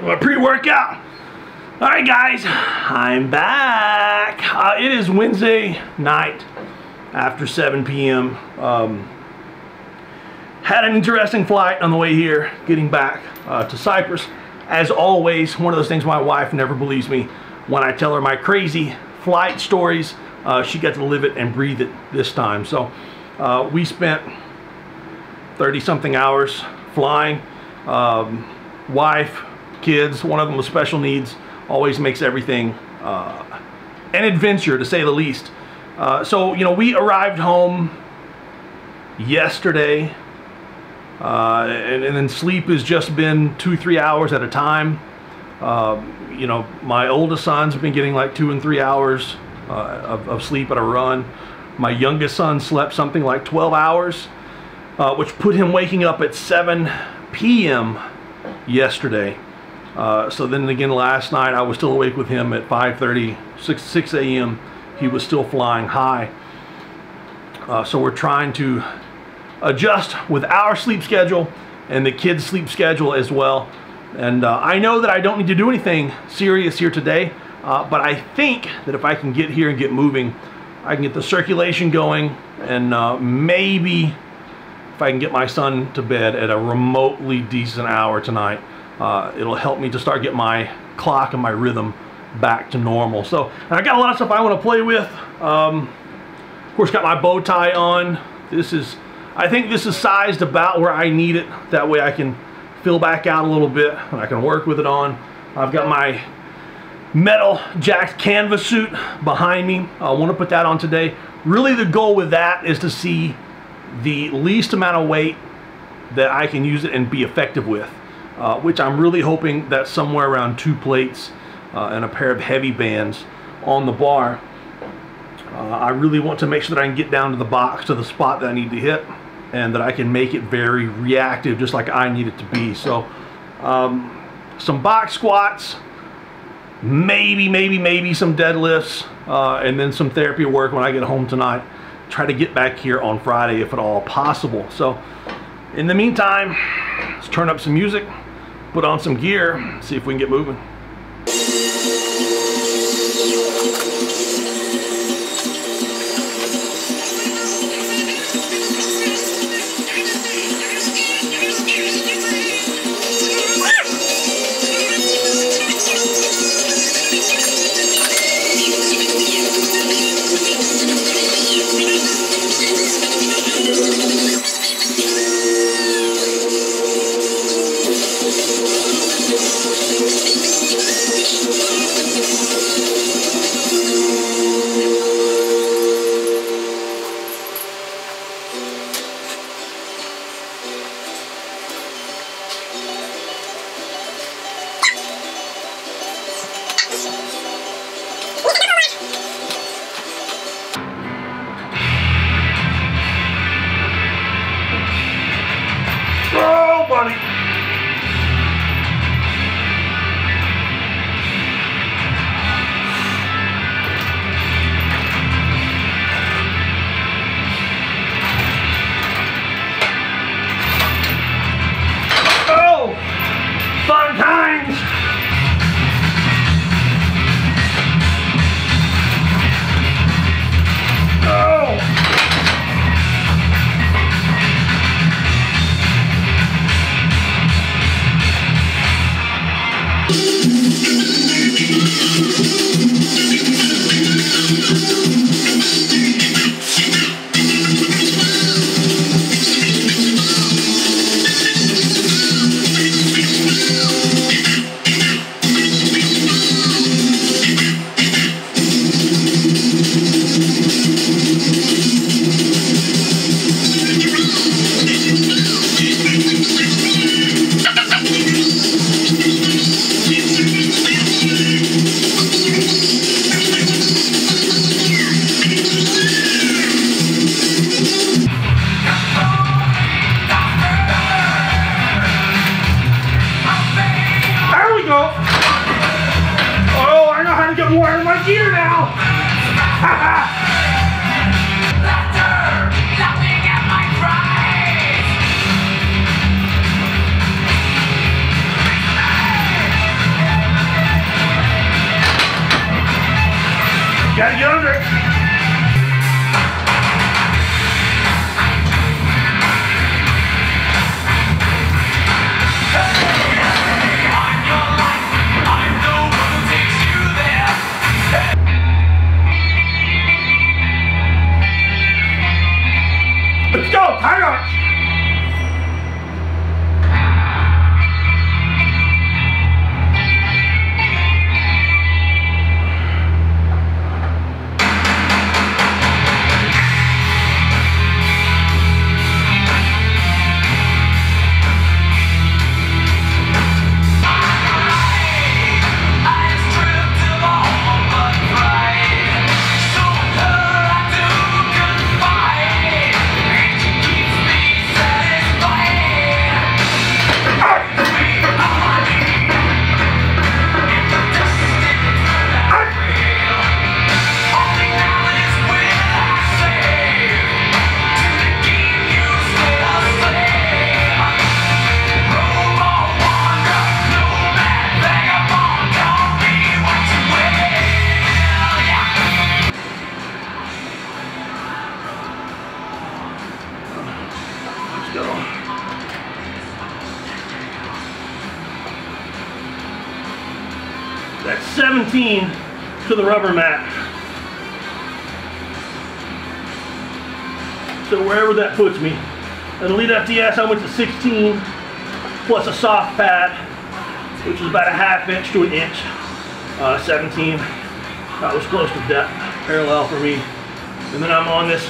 my pre-workout. All right, guys, I'm back. It is Wednesday night after 7 p.m. Had an interesting flight on the way here, getting back to Cyprus. As always, one of those things my wife never believes me when I tell her my crazy flight stories. She got to live it and breathe it this time. So we spent 30-something hours flying. Wife, kids, one of them with special needs, always makes everything an adventure, to say the least. So, you know, we arrived home yesterday, and then sleep has just been 2-3 hours at a time. You know, my oldest son's been getting like 2 and 3 hours of sleep at a run. My youngest son slept something like 12 hours, which put him waking up at 7 p.m. yesterday. So then again last night I was still awake with him at 5:30, 6 a.m. He was still flying high. So we're trying to adjust with our sleep schedule and the kids' sleep schedule as well. And I know that I don't need to do anything serious here today, but I think that if I can get here and get moving, I can get the circulation going, and maybe if I can get my son to bed at a remotely decent hour tonight, it'll help me to start getting my clock and my rhythm back to normal. So I got a lot of stuff I want to play with. Of course, got my bow tie on. I think this is sized about where I need it. That way I can fill back out a little bit and I can work with it on. I've got my metal jacked canvas suit behind me. I want to put that on today. Really the goal with that is to see the least amount of weight that I can use it and be effective with, which I'm really hoping that's somewhere around 2 plates and a pair of heavy bands on the bar. I really want to make sure that I can get down to the box, to the spot that I need to hit, and that I can make it very reactive, just like I need it to be. So some box squats, maybe some deadlifts, and then some therapy work when I get home tonight. Try to get back here on Friday if at all possible. So in the meantime, let's turn up some music, put on some gear, see if we can get moving. Buddy. Oh, fun times. Oh. More in my gear now! Gotta get under it. Let's go, Tiger! That's 17 to the rubber mat. So wherever that puts me. And lead FTS, I went to 16 plus a soft pad, which is about a ½ inch to an inch. 17, that was close to depth, parallel for me. And then I'm on this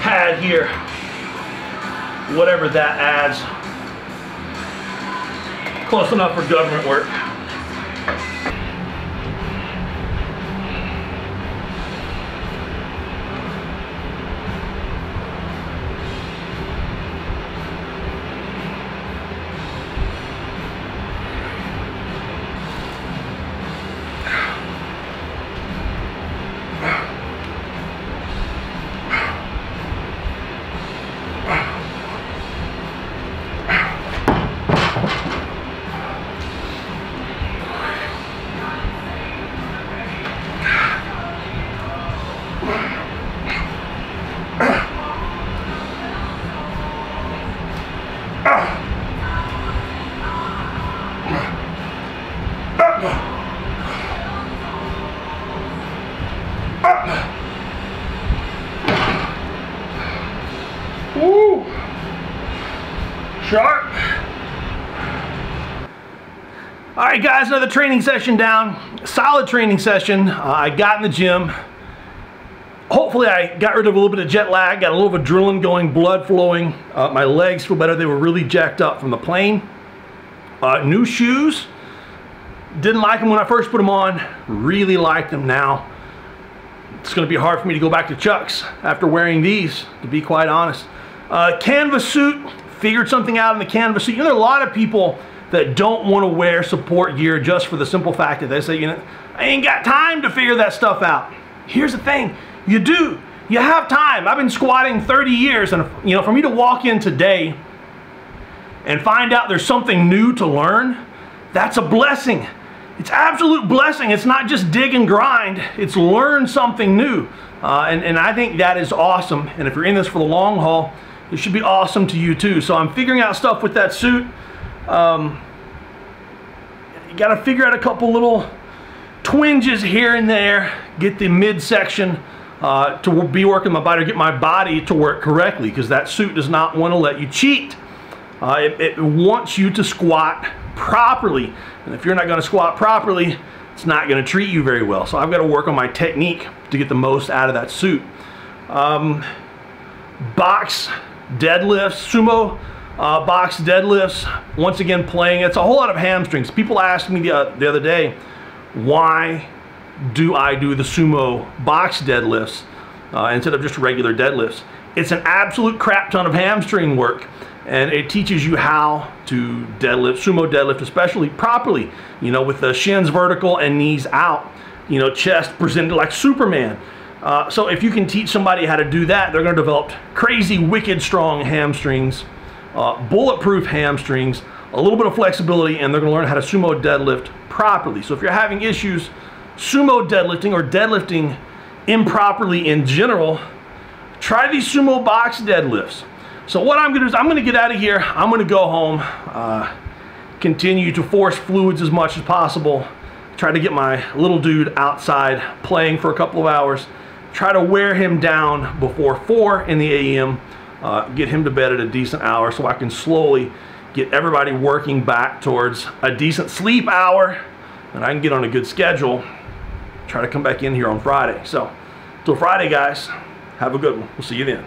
pad here, whatever that adds. Close enough for government work. Woo! Sharp. All right, guys, another training session down. Solid training session. I got in the gym. Hopefully I got rid of a little bit of jet lag, got a little bit of adrenaline going, blood flowing. My legs feel better. They were really jacked up from the plane. New shoes. Didn't like them when I first put them on. Really like them now. It's going to be hard for me to go back to Chucks after wearing these, to be quite honest. Canvas suit. Figured something out in the canvas suit. You know, there are a lot of people that don't want to wear support gear just for the simple fact that they say, you know, I ain't got time to figure that stuff out. Here's the thing. You do. You have time. I've been squatting 30 years, and you know, for me to walk in today and find out there's something new to learn, that's a blessing. It's absolute blessing. It's not just dig and grind. It's learn something new. And I think that is awesome. And if you're in this for the long haul, it should be awesome to you too. So I'm figuring out stuff with that suit. You got to figure out a couple little twinges here and there. Get the midsection to be working my body, get my body to work correctly, because that suit does not want to let you cheat. It wants you to squat properly. And if you're not going to squat properly, it's not going to treat you very well. So I've got to work on my technique to get the most out of that suit. Box deadlifts, sumo box deadlifts, once again playing. It's a whole lot of hamstrings. People asked me the other day, why do I do the sumo box deadlifts instead of just regular deadlifts? It's an absolute crap ton of hamstring work, and it teaches you how to deadlift, sumo deadlift especially, properly, you know, with the shins vertical and knees out, you know, chest presented like Superman. So if you can teach somebody how to do that, they're going to develop crazy, wicked strong hamstrings, bulletproof hamstrings, a little bit of flexibility, and they're going to learn how to sumo deadlift properly. So if you're having issues sumo deadlifting or deadlifting improperly in general, try these sumo box deadlifts. So what I'm gonna do is I'm gonna get out of here. I'm gonna go home, continue to force fluids as much as possible, try to get my little dude outside playing for a couple of hours, try to wear him down before 4 in the a.m., get him to bed at a decent hour so I can slowly get everybody working back towards a decent sleep hour, and I can get on a good schedule, try to come back in here on Friday. So, till Friday, guys, have a good one. We'll see you then.